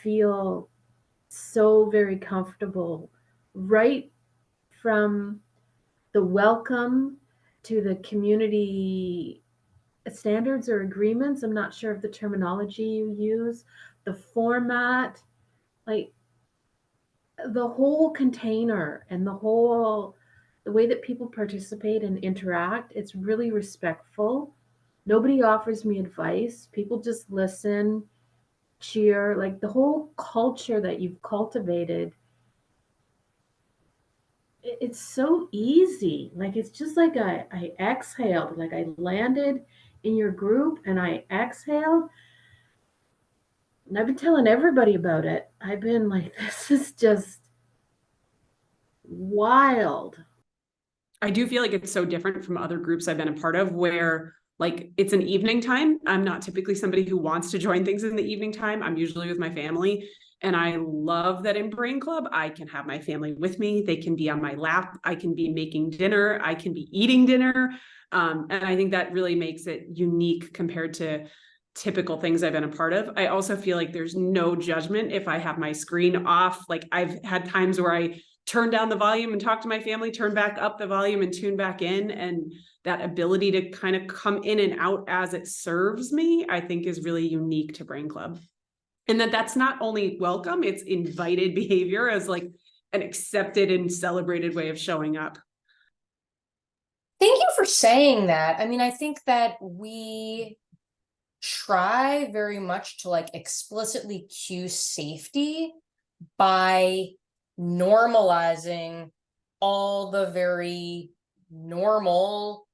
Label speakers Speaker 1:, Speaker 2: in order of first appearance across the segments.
Speaker 1: feel so very comfortable right from the welcome to the community standards or agreements. I'm not sure of the terminology you use, the format, like the whole container and the way that people participate and interact. It's really respectful. Nobody offers me advice. People just listen, cheer, like the whole culture that you've cultivated. It's so easy. Like it's just like I exhaled, like I landed in your group and I exhaled. And I've been telling everybody about it. I've been like, this is just wild.
Speaker 2: I do feel like it's so different from other groups I've been a part of where like it's an evening time. I'm not typically somebody who wants to join things in the evening time. I'm usually with my family. And I love that in Brain Club, I can have my family with me. They can be on my lap. I can be making dinner. I can be eating dinner. And I think that really makes it unique compared to typical things I've been a part of. I also feel like there's no judgment if I have my screen off. Like I've had times where I turn down the volume and talk to my family, turn back up the volume and tune back in. And that ability to kind of come in and out as it serves me, I think is really unique to Brain Club. And that's not only welcome, it's invited behavior as like an accepted and celebrated way of showing up.
Speaker 3: Thank you for saying that. I mean, I think that we try very much to like explicitly cue safety by normalizing all the very normal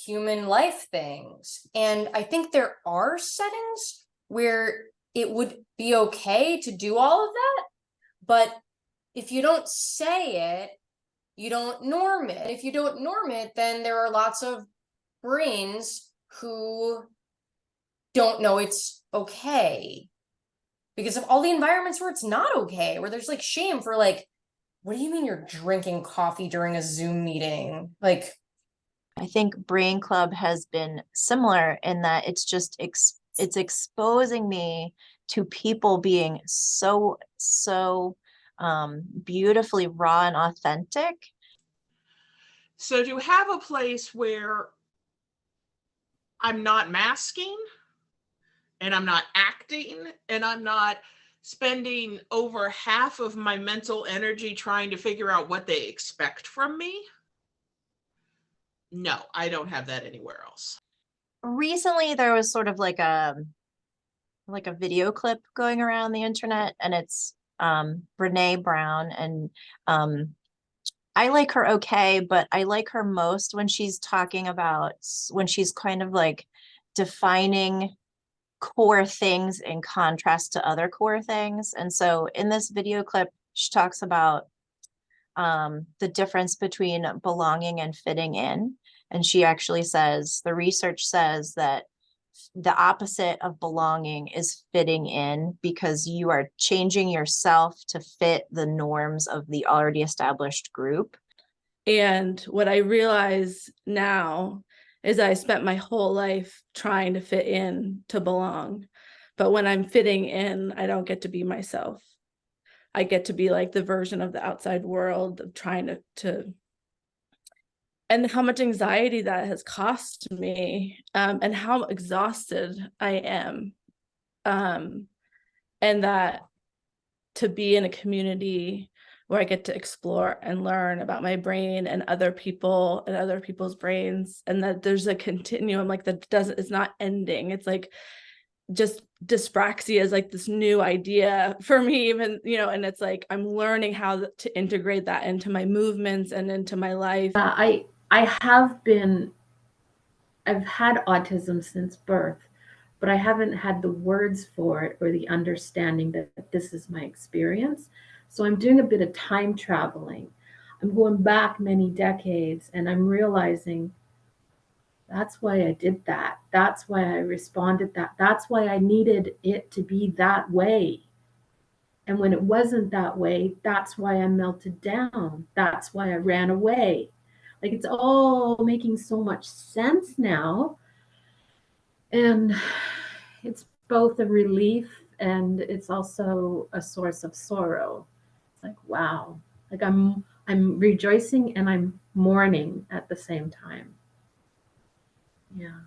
Speaker 3: human life things. And I think there are settings where it would be okay to do all of that, but if you don't say it, you don't norm it. If you don't norm it, then there are lots of brains who don't know it's okay because of all the environments where it's not okay, where there's like shame for like, what do you mean you're drinking coffee during a Zoom meeting? Like,
Speaker 4: I think Brain Club has been similar in that it's just it's exposing me to people being so beautifully raw and authentic.
Speaker 5: So to have a place where I'm not masking and I'm not acting and I'm not spending over half of my mental energy trying to figure out what they expect from me. No, I don't have that anywhere else.
Speaker 4: Recently, there was sort of like a video clip going around the internet, and it's Brene Brown, and I like her okay, but I like her most when she's talking about when she's kind of like defining core things in contrast to other core things. And so in this video clip, she talks about the difference between belonging and fitting in. And she actually says, the research says that the opposite of belonging is fitting in, because you are changing yourself to fit the norms of the already established group.
Speaker 6: And what I realize now is I spent my whole life trying to fit in to belong. But when I'm fitting in, I don't get to be myself. I get to be like the version of the outside world of trying to and how much anxiety that has cost me, and how exhausted I am. And that to be in a community where I get to explore and learn about my brain and other people and other people's brains, and that there's a continuum, like that doesn't, it's not ending. It's like just dyspraxia is like this new idea for me, even, you know, and it's like I'm learning how to integrate that into my movements and into my life.
Speaker 1: I've had autism since birth, but I haven't had the words for it or the understanding that this is my experience. So I'm doing a bit of time traveling. I'm going back many decades and I'm realizing that's why I did that. That's why I responded that. That's why I needed it to be that way. And when it wasn't that way, that's why I melted down. That's why I ran away. Like it's all making so much sense now. And it's both a relief and it's also a source of sorrow. It's like, wow, like I'm rejoicing and I'm mourning at the same time. Yeah.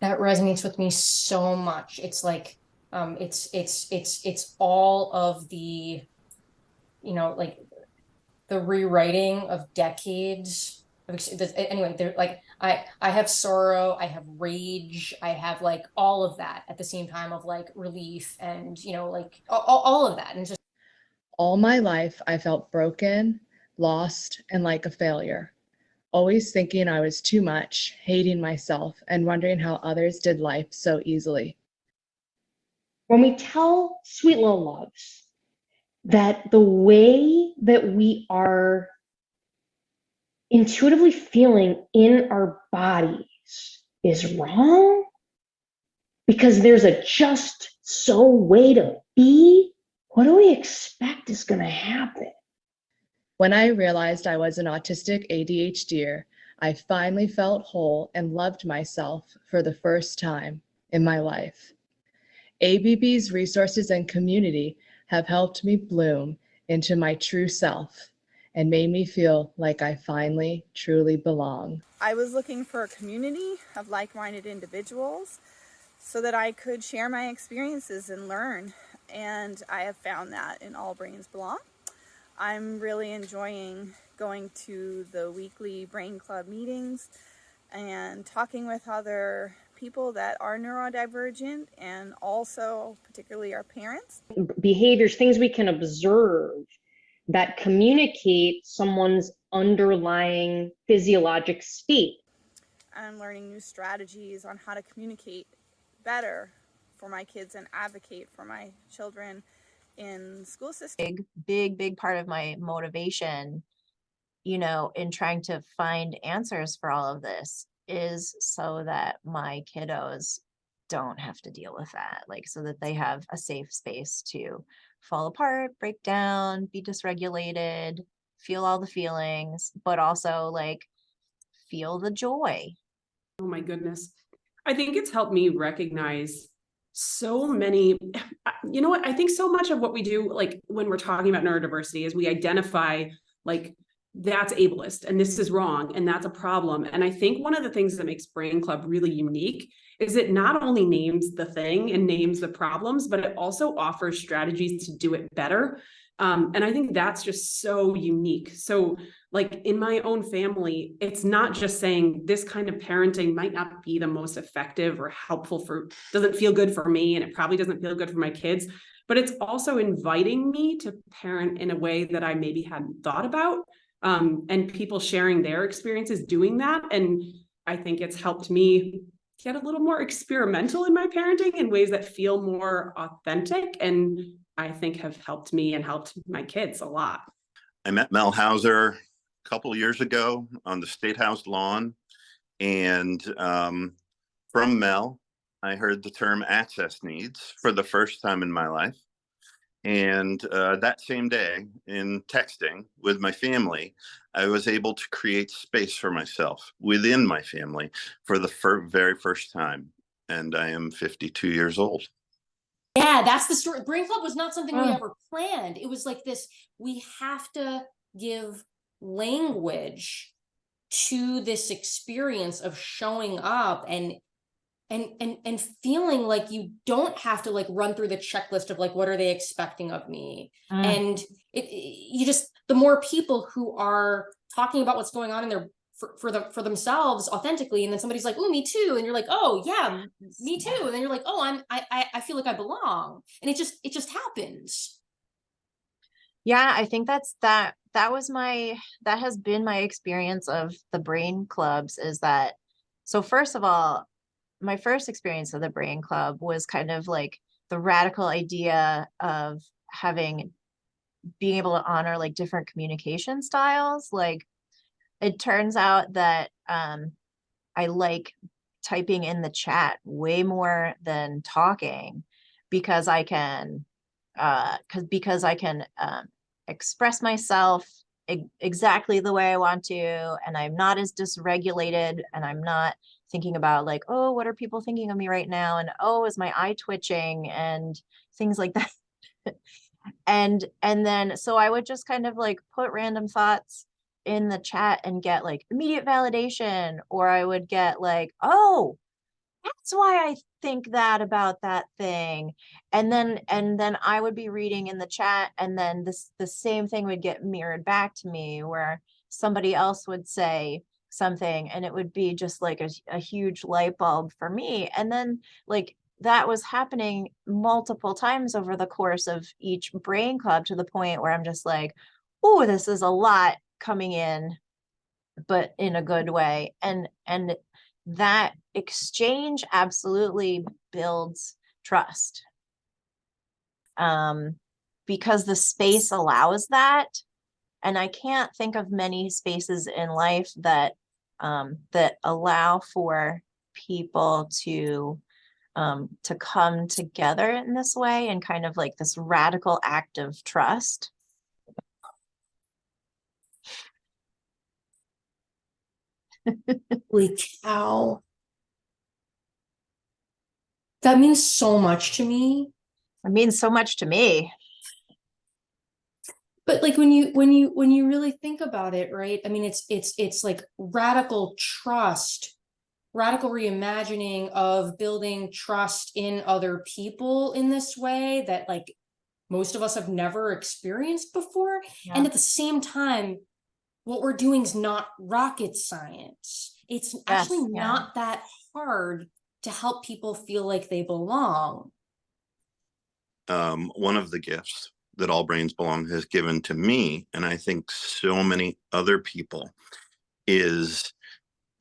Speaker 3: That resonates with me so much. It's like, it's all of the, like the rewriting of decades anyway, they're like, I have sorrow, I have rage, I have like all of that at the same time of like relief and, like all of that. And just
Speaker 7: all my life, I felt broken, lost, and like a failure. Always thinking I was too much, hating myself, and wondering how others did life so easily.
Speaker 8: When we tell Sweet Little Loves that the way that we are intuitively feeling in our bodies is wrong because there's a just so way to be, what do we expect is going to happen?
Speaker 7: When I realized I was an autistic ADHDer, I finally felt whole and loved myself for the first time in my life. ABB's resources and community have helped me bloom into my true self and made me feel like I finally truly belong.
Speaker 9: I was looking for a community of like-minded individuals so that I could share my experiences and learn. And I have found that in All Brains Belong. I'm really enjoying going to the weekly Brain Club meetings and talking with other people that are neurodivergent and also particularly our parents.
Speaker 8: Behaviors, things we can observe that communicate someone's underlying physiologic state.
Speaker 9: I'm learning new strategies on how to communicate better for my kids and advocate for my children in school system.
Speaker 4: Big part of my motivation, in trying to find answers for all of this is so that my kiddos don't have to deal with that, like so that they have a safe space to fall apart, break down, be dysregulated, feel all the feelings, but also like feel the joy.
Speaker 2: Oh my goodness. I think it's helped me recognize so many, you know what? I think so much of what we do, like when we're talking about neurodiversity, is we identify like that's ableist and this is wrong and that's a problem. And I think one of the things that makes Brain Club really unique is it not only names the thing and names the problems, but it also offers strategies to do it better. And I think that's just so unique. So like in my own family, it's not just saying this kind of parenting might not be the most effective or helpful doesn't feel good for me, and it probably doesn't feel good for my kids, but it's also inviting me to parent in a way that I maybe hadn't thought about, and people sharing their experiences doing that. And I think it's helped me get a little more experimental in my parenting in ways that feel more authentic, and I think have helped me and helped my kids a lot.
Speaker 10: I met Mel Hauser a couple of years ago on the State House lawn. And from Mel, I heard the term access needs for the first time in my life. And that same day, in texting with my family, I was able to create space for myself within my family for the very first time. And I am 52 years old.
Speaker 3: Yeah, that's the story. Brain Club was not something we ever planned. It was like this, we have to give language to this experience of showing up and feeling like you don't have to like run through the checklist of like, what are they expecting of me? And you just, the more people who are talking about what's going on in their for themselves authentically, and then somebody's like, oh, me too, and you're like, oh yeah, me too, and then you're like, oh, I feel like I belong, and it just happens.
Speaker 4: Yeah, I think that has been my experience of the Brain Clubs, is that, so first of all, my first experience of the Brain Club was kind of like the radical idea of being able to honor like different communication styles. Like it turns out that I like typing in the chat way more than talking because I can express myself exactly the way I want to, and I'm not as dysregulated, and I'm not thinking about like, oh, what are people thinking of me right now? And oh, is my eye twitching and things like that. And then so I would just kind of like put random thoughts in the chat and get like immediate validation, or I would get like, oh, that's why I think that about that thing. And then I would be reading in the chat, and then the same thing would get mirrored back to me, where somebody else would say something and it would be just like a huge light bulb for me. And then like that was happening multiple times over the course of each brain club, to the point where I'm just like, oh, this is a lot coming in, but in a good way. And that exchange absolutely builds trust, because the space allows that. And I can't think of many spaces in life that that allow for people to come together in this way, and kind of like this radical act of trust.
Speaker 3: Holy cow. That means so much to me.
Speaker 4: It means so much to me.
Speaker 3: But like when you really think about it, right? I mean, it's like radical trust, radical reimagining of building trust in other people in this way that like most of us have never experienced before.
Speaker 4: Yeah.
Speaker 3: And at the same time, what we're doing is not rocket science. It's actually not that hard to help people feel like they belong.
Speaker 10: One of the gifts that All Brains Belong has given to me, and I think so many other people, is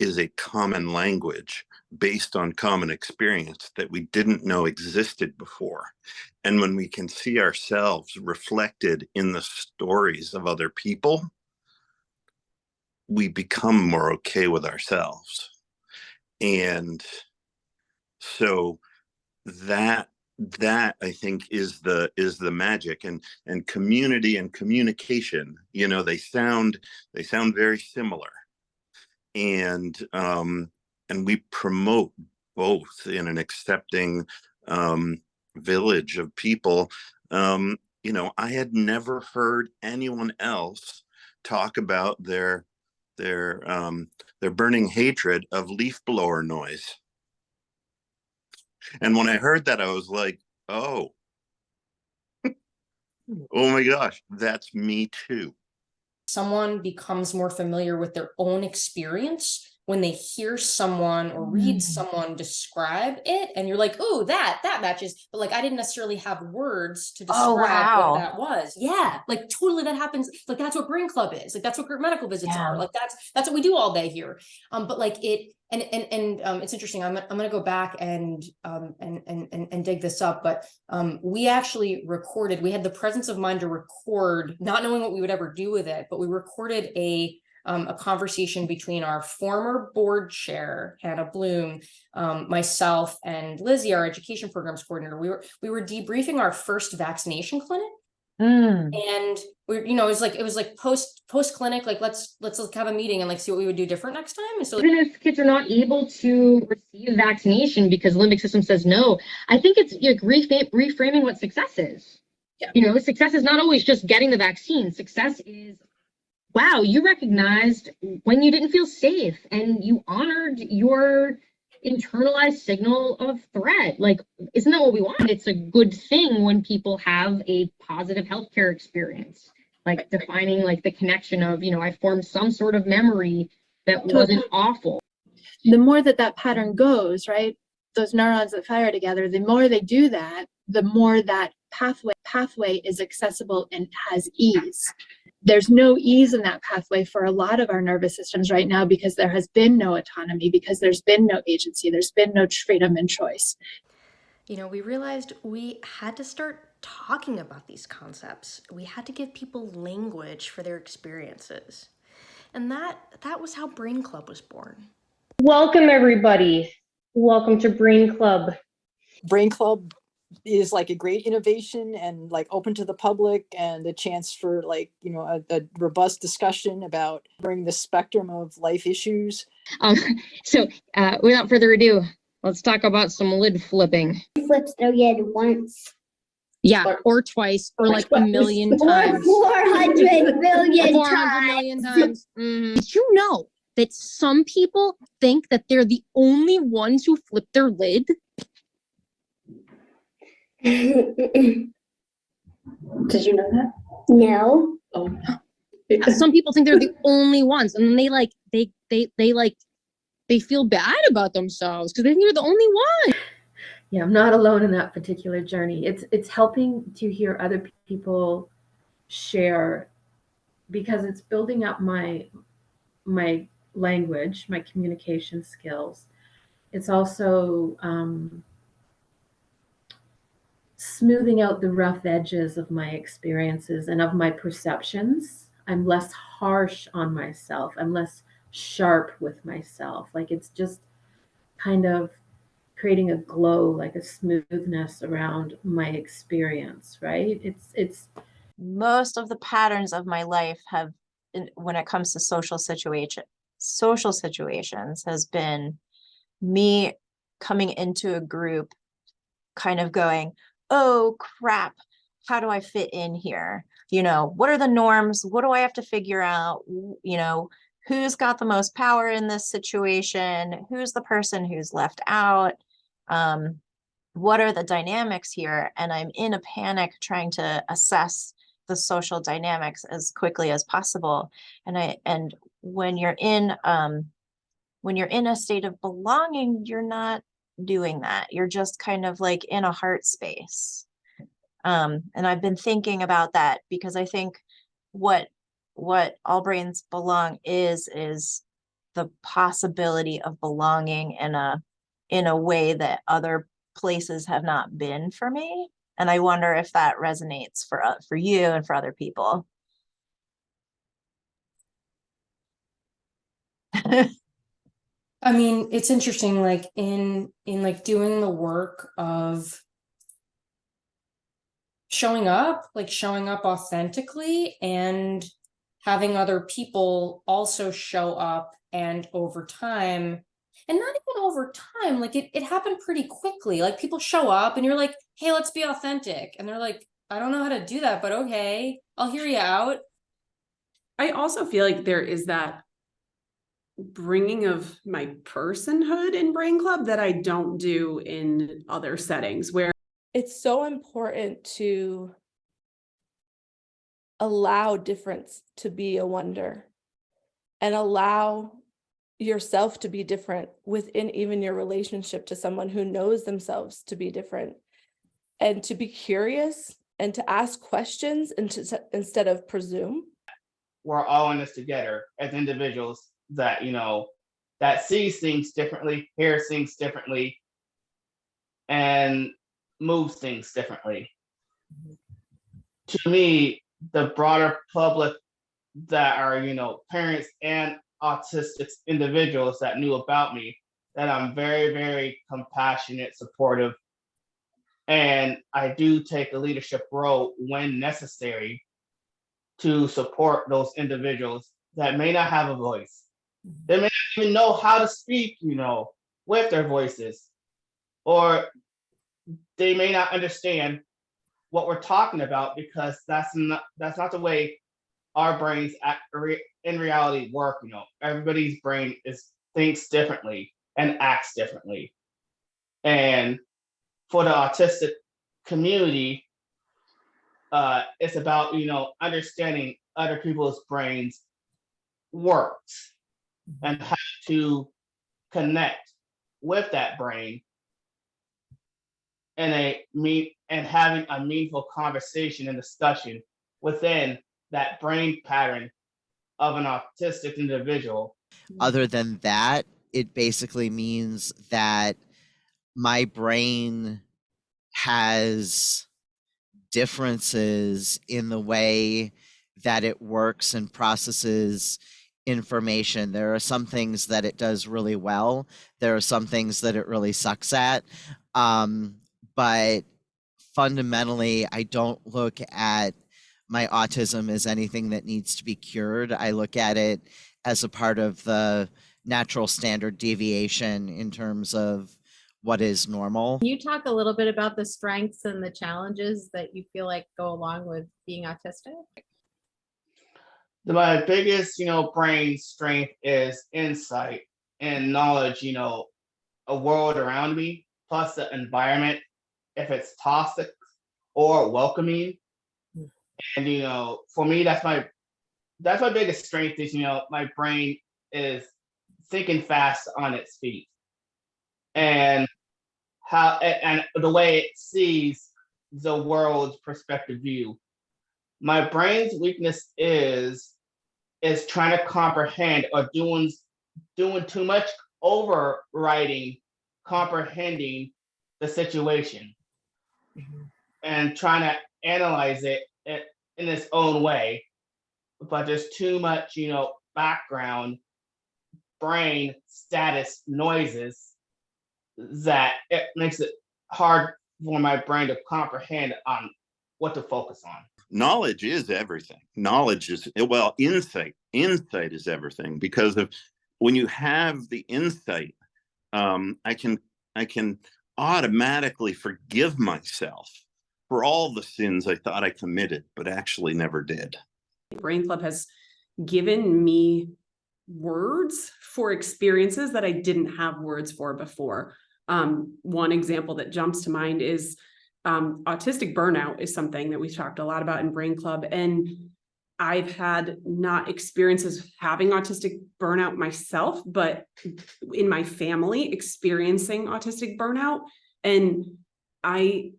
Speaker 10: a common language based on common experience that we didn't know existed before. And when we can see ourselves reflected in the stories of other people, we become more okay with ourselves. And so that I think is the magic. And community and communication, you know, they sound very similar. And we promote both in an accepting village of people. You know, I had never heard anyone else talk about their burning hatred of leaf blower noise. And when I heard that, I was like, oh, oh my gosh, that's me too.
Speaker 3: Someone becomes more familiar with their own experience when they hear someone or read someone describe it, and you're like, oh, that matches, but like I didn't necessarily have words to describe what that was. Yeah, like totally, that happens. Like that's what Brain Club is. Like that's what group medical visits are. Like that's what we do all day here. But like it, and it's interesting. I'm gonna go back and dig this up. But we actually recorded. We had the presence of mind to record, not knowing what we would ever do with it, but we recorded a conversation between our former board chair, Hannah Bloom, myself, and Lizzie, our education programs coordinator. We were debriefing our first vaccination clinic. And we, you know, it was like post clinic, like let's have a meeting and like see what we would do different next time. And so
Speaker 8: even if kids are not able to receive vaccination because the limbic system says no, I think it's like reframing what success is. Yeah. You know, success is not always just getting the vaccine. Success is, wow, you recognized when you didn't feel safe and you honored your internalized signal of threat. Like, isn't that what we want? It's a good thing when people have a positive healthcare experience, like defining like the connection of, you know, I formed some sort of memory that wasn't awful.
Speaker 1: The more that pattern goes, right, those neurons that fire together, the more they do that, the more that pathway is accessible and has ease. There's no ease in that pathway for a lot of our nervous systems right now because there has been no autonomy, because there's been no agency, there's been no freedom and choice.
Speaker 11: You know, we realized we had to start talking about these concepts. We had to give people language for their experiences. And that was how Brain Club was born.
Speaker 8: Welcome, everybody. Welcome to Brain Club.
Speaker 12: Brain Club is like a great innovation and like open to the public and a chance for like, you know, a robust discussion about bringing the spectrum of life issues.
Speaker 13: So without further ado, let's talk about some lid flipping.
Speaker 14: Flips their lid once.
Speaker 13: Yeah, or twice, or like a million times.
Speaker 14: 400 million
Speaker 13: 400 million times. Did you know that some people think that they're the only ones who flip their lid?
Speaker 14: Did you know that? No.
Speaker 13: Oh. Some people think they're the only ones, and then they feel bad about themselves because they think they're the only one.
Speaker 1: Yeah, I'm not alone in that particular journey. It's helping to hear other people share, because it's building up my language, my communication skills. It's also smoothing out the rough edges of my experiences and of my perceptions. I'm less harsh on myself. I'm less sharp with myself. Like, it's just kind of creating a glow, like a smoothness around my experience, right? It's
Speaker 4: Most of the patterns of my life have, when it comes to social situations, has been me coming into a group kind of going, oh crap, how do I fit in here? You know, what are the norms? What do I have to figure out? You know, who's got the most power in this situation? Who's the person who's left out? What are the dynamics here? And I'm in a panic trying to assess the social dynamics as quickly as possible. And when you're in a state of belonging, you're not doing that. You're just kind of like in a heart space. And I've been thinking about that because I think what All Brains Belong is the possibility of belonging in a way that other places have not been for me. And I wonder if that resonates for you and for other people.
Speaker 3: I mean, it's interesting, like in like doing the work of showing up authentically and having other people also show up, and over time, and not even over time, like it happened pretty quickly. Like people show up and you're like, hey, let's be authentic. And they're like, I don't know how to do that, but okay, I'll hear you out.
Speaker 2: I also feel like there is that bringing of my personhood in Brain Club that I don't do in other settings, where
Speaker 6: it's so important to allow difference to be a wonder and allow yourself to be different within even your relationship to someone who knows themselves to be different, and to be curious and to ask questions and instead of presume.
Speaker 15: We're all in this together as individuals that, you know, that sees things differently, hears things differently, and moves things differently. To me, the broader public that are, you know, parents and autistic individuals that knew about me, that I'm very, very compassionate, supportive, and I do take a leadership role when necessary to support those individuals that may not have a voice. They may not even know how to speak, you know, with their voices, or they may not understand what we're talking about because that's not the way our brains in reality work. You know, everybody's brain thinks differently and acts differently. And for the autistic community, it's about, you know, understanding other people's brains works and how to connect with that brain and having a meaningful conversation and discussion within that brain pattern of an autistic individual.
Speaker 16: Other than that, it basically means that my brain has differences in the way that it works and processes information. There are some things that it does really well. There are some things that it really sucks at. But fundamentally, I don't look at my autism as anything that needs to be cured. I look at it as a part of the natural standard deviation in terms of what is normal.
Speaker 17: Can you talk a little bit about the strengths and the challenges that you feel like go along with being autistic?
Speaker 15: My biggest, brain strength is insight and knowledge, a world around me, plus the environment, if it's toxic or welcoming. And for me, that's my biggest strength is, my brain is thinking fast on its feet. And the way it sees the world's perspective view. My brain's weakness is trying to comprehend or doing too much overriding, comprehending the situation, and trying to analyze it in its own way. But there's too much, background brain status noises that it makes it hard for my brain to comprehend on what to focus on.
Speaker 10: Knowledge is everything. Knowledge is, well, insight is everything, because of when you have the insight, I can automatically forgive myself for all the sins I thought I committed, but actually never did.
Speaker 2: Brain Club has given me words for experiences that I didn't have words for before. One example that jumps to mind is autistic burnout is something that we've talked a lot about in Brain Club. And I've had not experiences of having autistic burnout myself, but in my family experiencing autistic burnout. And I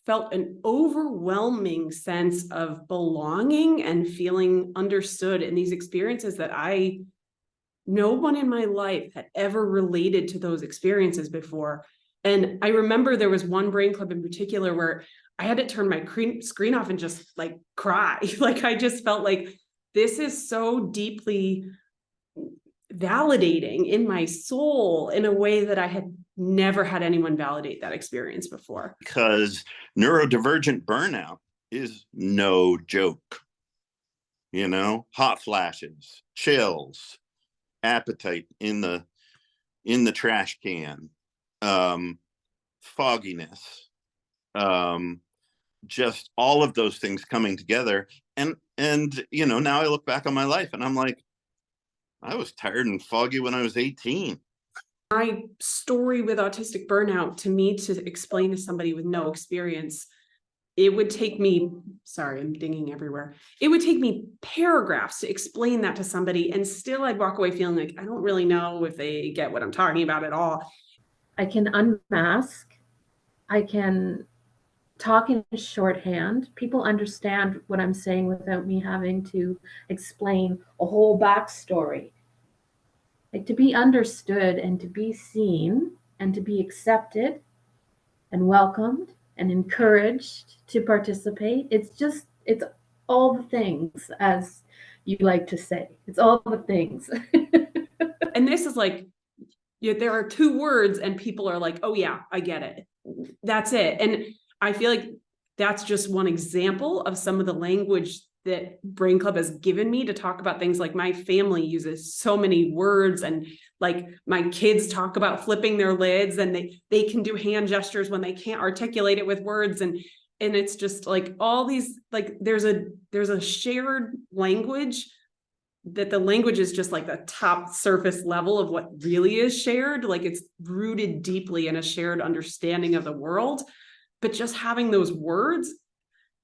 Speaker 2: felt an overwhelming sense of belonging and feeling understood in these experiences that no one in my life had ever related to those experiences before. And I remember there was one Brain Club in particular where I had to turn my screen off and just like cry. Like I just felt like this is so deeply validating in my soul in a way that I had never had anyone validate that experience before.
Speaker 10: Because neurodivergent burnout is no joke. Hot flashes, chills, appetite in the trash can, fogginess, just all of those things coming together. And now I look back on my life and I'm like, I was tired and foggy when I was 18.
Speaker 2: My story with autistic burnout, to me, to explain to somebody with no experience, it would take me, sorry, I'm dinging everywhere. It would take me paragraphs to explain that to somebody. And still I'd walk away feeling like, I don't really know if they get what I'm talking about at all.
Speaker 1: I can unmask. I can talk in shorthand. People understand what I'm saying without me having to explain a whole backstory. Like, to be understood and to be seen and to be accepted and welcomed and encouraged to participate. It's all the things, as you like to say. It's all the things.
Speaker 2: And this is like, there are two words and people are like, oh yeah, I get it. That's it. And I feel like that's just one example of some of the language that Brain Club has given me to talk about things. Like my family uses so many words, and like my kids talk about flipping their lids, and they can do hand gestures when they can't articulate it with words. And it's just like all these, like there's a shared language, that the language is just like the top surface level of what really is shared. Like it's rooted deeply in a shared understanding of the world. But just having those words,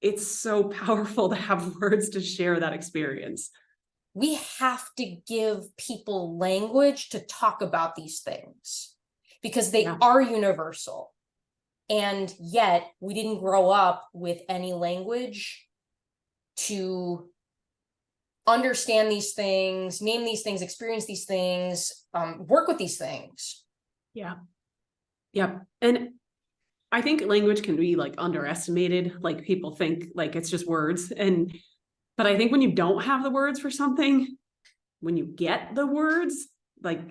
Speaker 2: it's so powerful to have words to share that experience.
Speaker 3: We have to give people language to talk about these things because they are universal. And yet we didn't grow up with any language to understand these things, name these things, experience these things, work with these things.
Speaker 2: Yeah. And I think language can be like underestimated. Like people think like it's just words. But I think when you don't have the words for something, when you get the words, like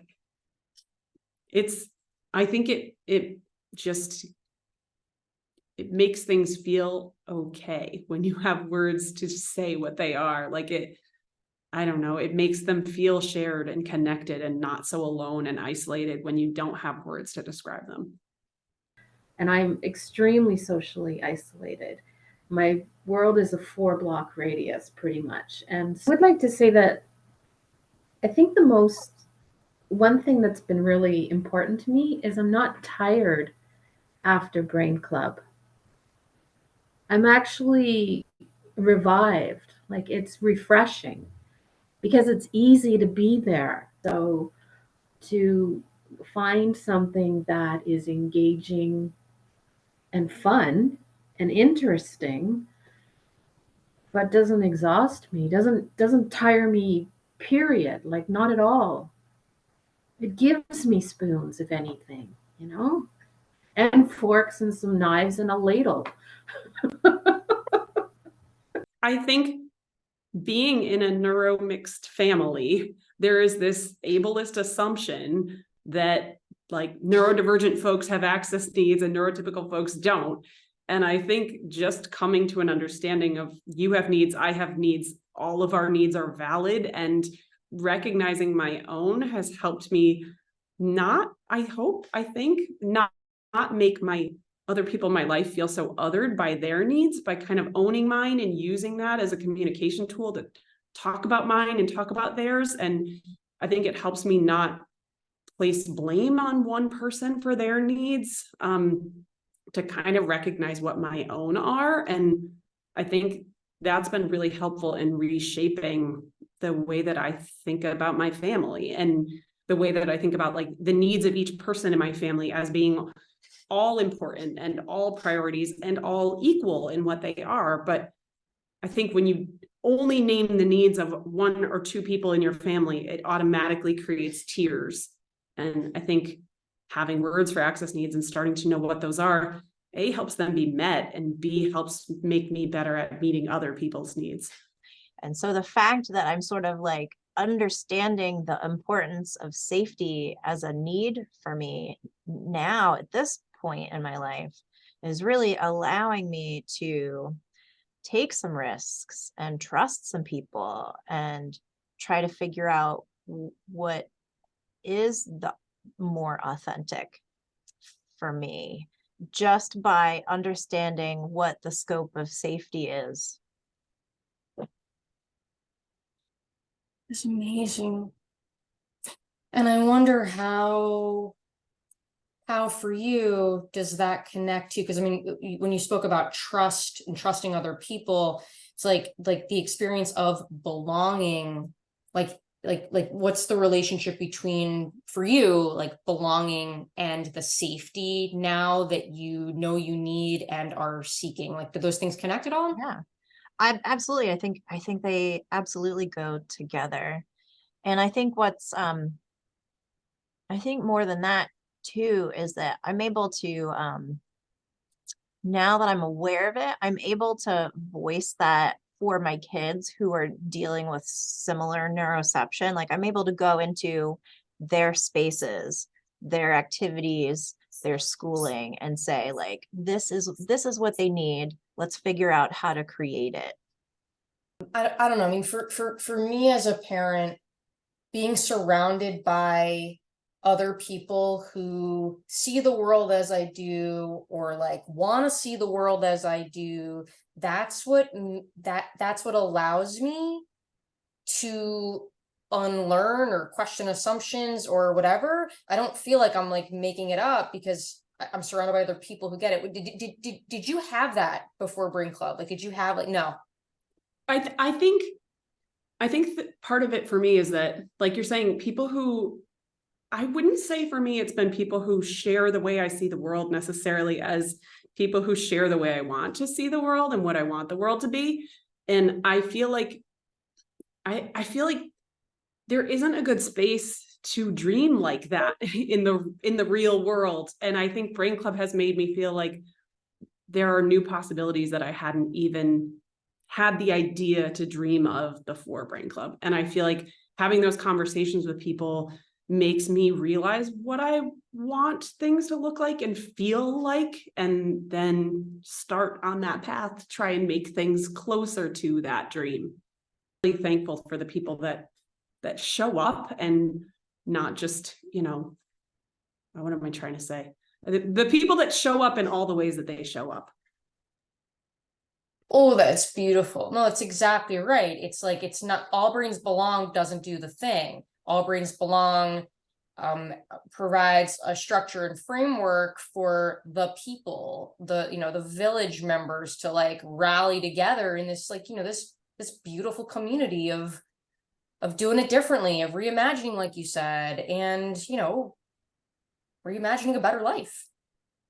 Speaker 2: I think it just it makes things feel okay when you have words to say what they are. Like I don't know, it makes them feel shared and connected and not so alone and isolated when you don't have words to describe them.
Speaker 1: And I'm extremely socially isolated. My world is a 4-block radius, pretty much. And I would like to say that I think one thing that's been really important to me is I'm not tired after Brain Club. I'm actually revived. Like, it's refreshing because it's easy to be there. So to find something that is engaging and fun and interesting but doesn't exhaust me, doesn't tire me, period, like not at all. It gives me spoons, if anything, and forks and some knives and a ladle.
Speaker 2: I think being in a neuromixed family, there is this ableist assumption that like neurodivergent folks have access needs and neurotypical folks don't. And I think just coming to an understanding of you have needs, I have needs, all of our needs are valid, and recognizing my own has helped me not make my other people in my life feel so othered by their needs, by kind of owning mine and using that as a communication tool to talk about mine and talk about theirs. And I think it helps me not place blame on one person for their needs, to kind of recognize what my own are. And I think that's been really helpful in reshaping the way that I think about my family and the way that I think about like the needs of each person in my family as being all important and all priorities and all equal in what they are. But I think when you only name the needs of one or two people in your family, it automatically creates tiers. And I think having words for access needs and starting to know what those are, A, helps them be met, and B, helps make me better at meeting other people's needs.
Speaker 4: And so the fact that I'm sort of like understanding the importance of safety as a need for me now at this point in my life is really allowing me to take some risks and trust some people and try to figure out what is the more authentic for me, just by understanding what the scope of safety is.
Speaker 3: It's amazing. And I wonder how for you does that connect to, because I mean, when you spoke about trust and trusting other people, it's like the experience of belonging, like what's the relationship between, for you, like belonging and the safety now that you know you need and are seeking? Like, do those things connect at all?
Speaker 4: Yeah, absolutely. I think they absolutely go together. And I think I think more than that too is that I'm able to, now that I'm aware of it, I'm able to voice that for my kids who are dealing with similar neuroception. Like, I'm able to go into their spaces, their activities, their schooling, and say, like, this is what they need. Let's figure out how to create it.
Speaker 3: I don't know. I mean, for me as a parent, being surrounded by other people who see the world as I do, or like want to see the world as I do, that's what allows me to unlearn or question assumptions or whatever. I don't feel like I'm like making it up because I'm surrounded by other people who get it. Did you have that before Brain Club? Like, did you have like, no?
Speaker 2: I think that part of it for me is that, like you're saying, people who, I wouldn't say for me, it's been people who share the way I see the world necessarily as people who share the way I want to see the world and what I want the world to be. And I feel like, I feel like there isn't a good space to dream like that in the real world. And I think Brain Club has made me feel like there are new possibilities that I hadn't even had the idea to dream of before Brain Club. And I feel like having those conversations with people makes me realize what I want things to look like and feel like, and then start on that path to try and make things closer to that dream. Really thankful for the people that show up, and not just, what am I trying to say? The people that show up in all the ways that they show up.
Speaker 3: Oh, that's beautiful. No, it's exactly right. It's like, it's not All Brains Belong doesn't do the thing. All Brains Belong provides a structure and framework for the people, the village members to like rally together in this, like, this beautiful community of doing it differently, of reimagining, like you said, and reimagining a better life.